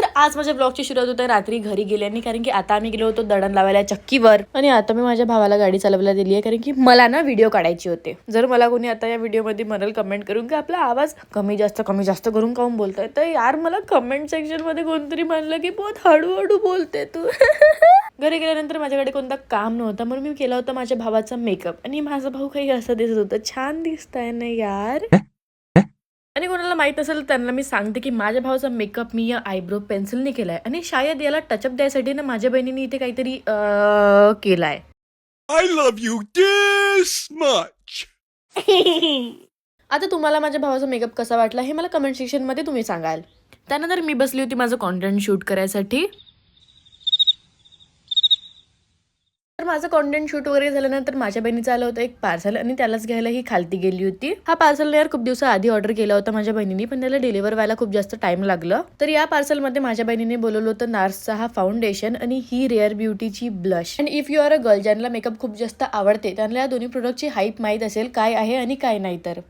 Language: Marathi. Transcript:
तर आज माझ्या ब्लॉगची सुरुवात होते रात्री घरी गेल्याने, कारण की आता आम्ही गेलो होतो दळण लावायला चक्कीवर आणि आता मी माझ्या भावाला गाडी चालवायला दिली आहे, कारण की मला ना व्हिडिओ काढायची होते. जर मला कोणी आता या व्हिडिओमध्ये म्हणाल कमेंट करून की आपला आवाज कमी जास्त करून काऊन बोलतोय, तर यार मला कमेंट सेक्शन मध्ये कोणतरी म्हणलं की बहुत हळूहळू बोलते तू. घरी गेल्यानंतर माझ्याकडे कोणता काम नव्हता, म्हणून मी केला होता माझ्या भावाचा मेकअप आणि माझा भाऊ काही असं दिसत होतं, छान दिसतंय ना यार. आणि कोणाला माहित असेल त्यांना मी सांगते की माझ्या भावाचा मेकअप मी या आयब्रो पेन्सिलने केलाय आणि शायद याला टचअप द्यायसाठी ना माझ्या बहिणीने इथे काहीतरी केलाय. I love you this much. आता तुम्हाला माझ्या भावाचा मेकअप कसा वाटला हे मला कमेंट सेक्शन मध्ये तुम्ही सांगाल. त्यानंतर मी बसली होती माझं कॉन्टेंट शूट करायसाठी. तर माझं कॉन्टेंट शूट वगैरे झाल्यानंतर माझ्या बहिणीचं आलं होतं एक पार्सल आणि त्यालाच घ्यायला ही खालती गेली होती. हा पार्सल यार खूप दिवसाआधी ऑर्डर केला होता माझ्या बहिणीने, पण त्याला डिलिव्हर व्हायला खूप जास्त टाइम लागलं. तर या पार्सलमध्ये माझ्या बहिणीने बोलवलं होतं नार्सचा हा फाउंडेशन आणि ही रेअर ब्युटीची blush. And if you are a girl ज्यांना मेकअप खूप जास्त आवडते त्यांना या दोन्ही प्रोडक्टची हाईप माहीत असेल काय आहे आणि काय नाही. तर